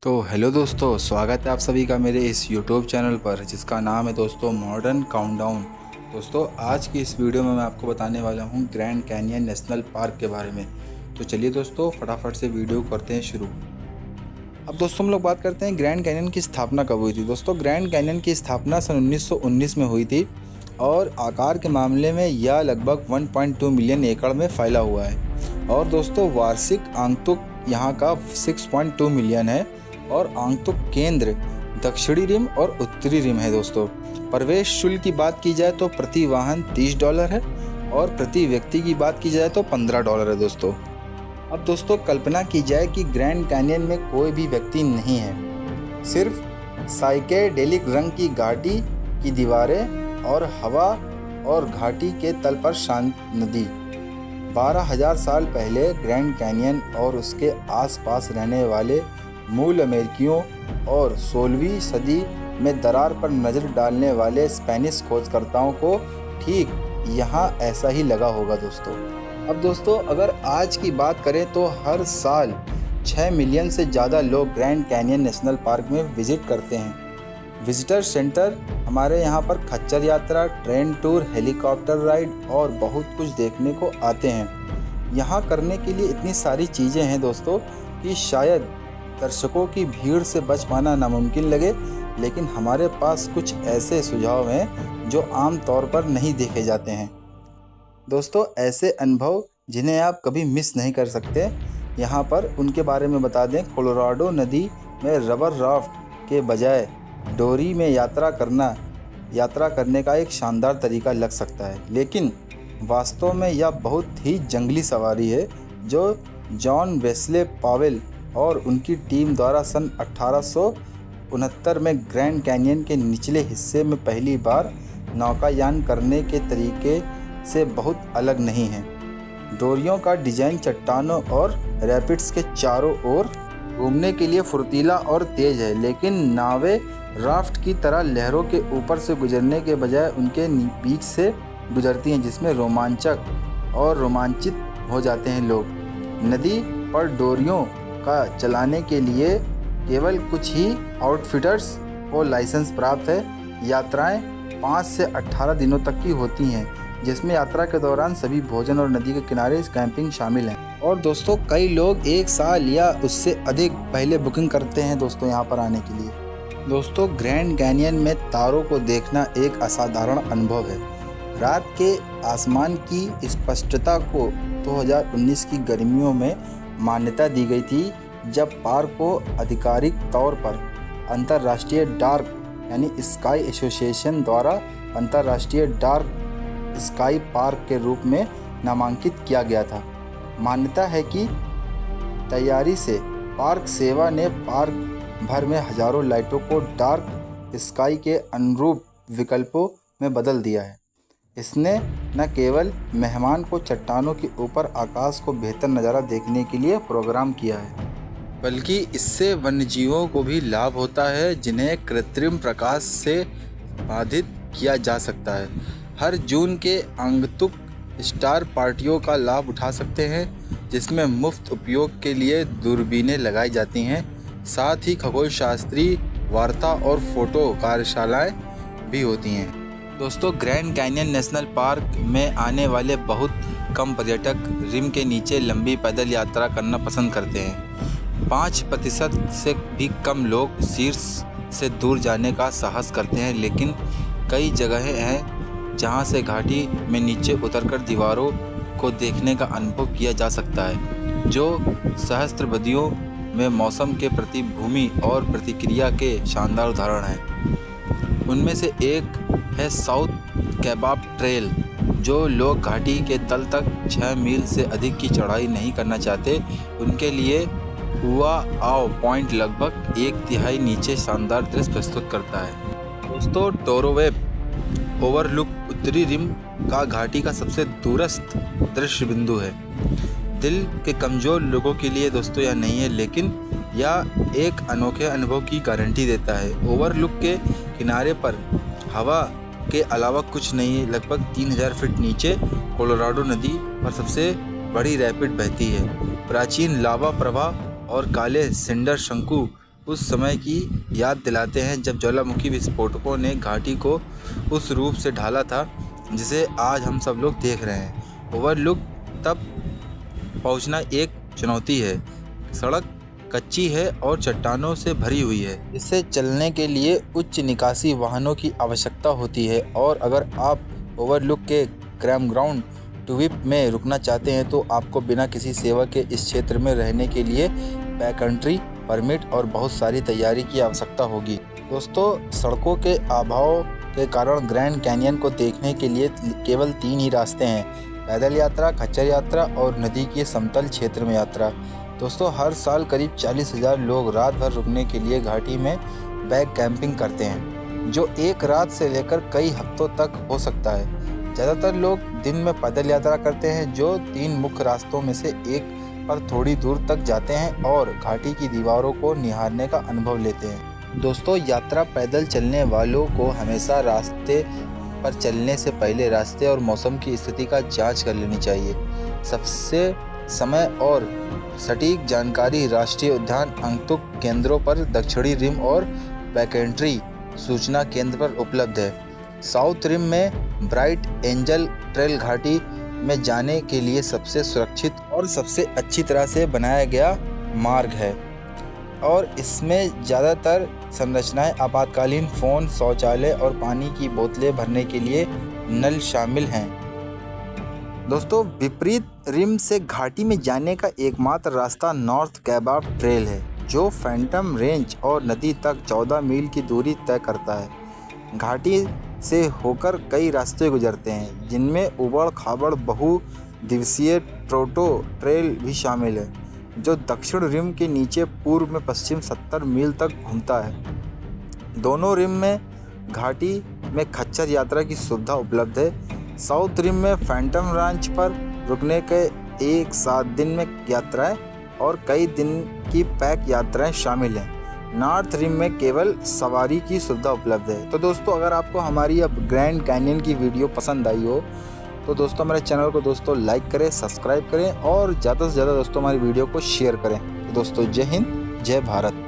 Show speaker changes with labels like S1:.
S1: तो हेलो दोस्तों, स्वागत है आप सभी का मेरे इस यूट्यूब चैनल पर जिसका नाम है दोस्तों मॉडर्न काउंटडाउन। दोस्तों आज की इस वीडियो में मैं आपको बताने वाला हूं ग्रैंड कैनियन नेशनल पार्क के बारे में। तो चलिए दोस्तों फटाफट से वीडियो करते हैं शुरू। अब दोस्तों हम लोग बात करते हैं ग्रैंड कैनियन की स्थापना कब हुई थी। दोस्तों ग्रैंड कैनियन की स्थापना सन 1919 में हुई थी और आकार के मामले में यह लगभग 1.2 मिलियन एकड़ में फैला हुआ है। और दोस्तों वार्षिक आगंतुक यहाँ का 6.2 मिलियन है और आगंतुक केंद्र दक्षिणी रिम और उत्तरी रिम है। दोस्तों प्रवेश शुल्क की बात की जाए तो प्रति वाहन $30 है और प्रति व्यक्ति की बात की जाए तो $15 है। दोस्तों अब दोस्तों कल्पना की जाए कि ग्रैंड कैनियन में कोई भी व्यक्ति नहीं है, सिर्फ साइकेडेलिक रंग की घाटी की दीवारें और हवा और घाटी के तल पर शांत नदी। 12,000 साल पहले ग्रैंड कैनियन और उसके आसपास रहने वाले मूल अमेरिकियों और 16वीं सदी में दरार पर नज़र डालने वाले स्पेनिश खोजकर्ताओं को ठीक यहाँ ऐसा ही लगा होगा। दोस्तों अब दोस्तों अगर आज की बात करें तो हर साल 6 मिलियन से ज़्यादा लोग ग्रैंड कैनियन नेशनल पार्क में विज़िट करते हैं। विजिटर सेंटर हमारे यहाँ पर खच्चर यात्रा, ट्रेन टूर, हेलीकॉप्टर राइड और बहुत कुछ देखने को आते हैं। यहाँ करने के लिए इतनी सारी चीज़ें हैं दोस्तों कि शायद दर्शकों की भीड़ से बच पाना नामुमकिन लगे, लेकिन हमारे पास कुछ ऐसे सुझाव हैं जो आम तौर पर नहीं देखे जाते हैं। दोस्तों ऐसे अनुभव जिन्हें आप कभी मिस नहीं कर सकते, यहाँ पर उनके बारे में बता दें। कोलोराडो नदी में रबर राफ्ट के बजाय डोरी में यात्रा करने का एक शानदार तरीका लग सकता है, लेकिन वास्तव में यह बहुत ही जंगली सवारी है जो जॉन वेस्ले पावेल और उनकी टीम द्वारा सन 1869 में ग्रैंड कैनियन के निचले हिस्से में पहली बार नौकायान करने के तरीके से बहुत अलग नहीं है। डोरियों का डिज़ाइन चट्टानों और रैपिड्स के चारों ओर घूमने के लिए फुर्तीला और तेज़ है, लेकिन नावें राफ्ट की तरह लहरों के ऊपर से गुजरने के बजाय उनके बीच से गुजरती हैं, जिसमें रोमांचक और रोमांचित हो जाते हैं लोग। नदी पर डोरियों का चलाने के लिए केवल कुछ ही आउटफिटर्स को लाइसेंस प्राप्त है। यात्राएं 5 से 18 दिनों तक की होती हैं, जिसमें यात्रा के दौरान सभी भोजन और नदी के किनारे कैंपिंग शामिल है। और दोस्तों कई लोग 1 साल या उससे अधिक पहले बुकिंग करते हैं दोस्तों यहाँ पर आने के लिए। दोस्तों ग्रैंड कैनियन में तारों को देखना एक असाधारण अनुभव है। रात के आसमान की स्पष्टता को 2019 की गर्मियों में मान्यता दी गई थी, जब पार्क को आधिकारिक तौर पर अंतर्राष्ट्रीय डार्क यानी स्काई एसोसिएशन द्वारा अंतर्राष्ट्रीय डार्क स्काई पार्क के रूप में नामांकित किया गया था। मान्यता है कि तैयारी से पार्क सेवा ने पार्क भर में हजारों लाइटों को डार्क स्काई के अनुरूप विकल्पों में बदल दिया है। इसने न केवल मेहमान को चट्टानों के ऊपर आकाश को बेहतर नज़ारा देखने के लिए प्रोग्राम किया है, बल्कि इससे वन्यजीवों को भी लाभ होता है जिन्हें कृत्रिम प्रकाश से बाधित किया जा सकता है। हर जून के आगंतुक स्टार पार्टियों का लाभ उठा सकते हैं, जिसमें मुफ्त उपयोग के लिए दूरबीनें लगाई जाती हैं। साथ ही खगोलशास्त्री वार्ता और फोटो कार्यशालाएँ भी होती हैं। दोस्तों ग्रैंड कैनियन नेशनल पार्क में आने वाले बहुत कम पर्यटक रिम के नीचे लंबी पैदल यात्रा करना पसंद करते हैं। 5% से भी कम लोग शीर्ष से दूर जाने का साहस करते हैं, लेकिन कई जगहें हैं जहां से घाटी में नीचे उतरकर दीवारों को देखने का अनुभव किया जा सकता है, जो सहस्त्रबदियों में मौसम के प्रति भूमि और प्रतिक्रिया के शानदार उदाहरण हैं। उनमें से एक है साउथ कैबाब ट्रेल, जो लोग घाटी के तल तक 6 मील से अधिक की चढ़ाई नहीं करना चाहते उनके लिए। उआ आओ पॉइंट लगभग 1/3 नीचे शानदार दृश्य प्रस्तुत करता है। दोस्तों टोरोवेप ओवरलुक उत्तरी रिम का घाटी का सबसे दूरस्थ दृश्य बिंदु है। दिल के कमज़ोर लोगों के लिए दोस्तों यह नहीं है, लेकिन यह एक अनोखे अनुभव की गारंटी देता है। ओवरलुक के किनारे पर हवा के अलावा कुछ नहीं है। लगभग 3000 फीट नीचे कोलोराडो नदी पर सबसे बड़ी रैपिड बहती है। प्राचीन लावा प्रवाह और काले सिंडर शंकु उस समय की याद दिलाते हैं जब ज्वालामुखी विस्फोटकों ने घाटी को उस रूप से ढाला था जिसे आज हम सब लोग देख रहे हैं। ओवरलुक तक पहुंचना एक चुनौती है। सड़क कच्ची है और चट्टानों से भरी हुई है। इसे चलने के लिए उच्च निकासी वाहनों की आवश्यकता होती है और अगर आप ओवरलुक के कैंपग्राउंड ट्विप में रुकना चाहते हैं तो आपको बिना किसी सेवा के इस क्षेत्र में रहने के लिए बैककंट्री परमिट और बहुत सारी तैयारी की आवश्यकता होगी। दोस्तों, सड़कों के अभाव के कारण ग्रैंड कैनियन को देखने के लिए केवल 3 ही रास्ते हैं: पैदल यात्रा, खच्चर यात्रा और नदी के समतल क्षेत्र में यात्रा। दोस्तों, हर साल करीब 40,000 लोग रात भर रुकने के लिए घाटी में बैक कैंपिंग करते हैं, जो एक रात से लेकर कई हफ्तों तक हो सकता है। ज़्यादातर लोग दिन में पैदल यात्रा करते हैं, जो 3 मुख्य रास्तों में से एक पर थोड़ी दूर तक जाते हैं और घाटी की दीवारों को निहारने का अनुभव लेते हैं। दोस्तों, यात्रा पैदल चलने वालों को हमेशा रास्ते पर चलने से पहले रास्ते और मौसम की स्थिति का जांच कर लेनी चाहिए। सबसे समय और सटीक जानकारी राष्ट्रीय उद्यान अंकतुक केंद्रों पर, दक्षिणी रिम और बैककंट्री सूचना केंद्र पर उपलब्ध है। साउथ रिम में ब्राइट एंजल ट्रेल घाटी में जाने के लिए सबसे सुरक्षित और सबसे अच्छी तरह से बनाया गया मार्ग है और इसमें ज़्यादातर संरचनाएं आपातकालीन फ़ोन, शौचालय और पानी की बोतलें भरने के लिए नल शामिल हैं। दोस्तों, विपरीत रिम से घाटी में जाने का एकमात्र रास्ता नॉर्थ कैबाब ट्रेल है, जो फैंटम रेंज और नदी तक 14 मील की दूरी तय करता है। घाटी से होकर कई रास्ते गुजरते हैं, जिनमें उबड़-खाबड़ बहु-दिवसीय ट्रोटो ट्रेल भी शामिल है, जो दक्षिण रिम के नीचे पूर्व में पश्चिम 70 मील तक घूमता है। दोनों रिम में घाटी में खच्चर यात्रा की सुविधा उपलब्ध है। साउथ रिम में फैंटम रांच पर रुकने के 7 दिन में यात्राएं और कई दिन की पैक यात्राएं शामिल हैं। नॉर्थ रिम में केवल सवारी की सुविधा उपलब्ध है। तो दोस्तों, अगर आपको हमारी अब ग्रैंड कैनियन की वीडियो पसंद आई हो तो दोस्तों मेरे चैनल को दोस्तों लाइक करें, सब्सक्राइब करें और ज़्यादा से ज़्यादा दोस्तों हमारी वीडियो को शेयर करें। तो दोस्तों, जय हिंद, जय भारत।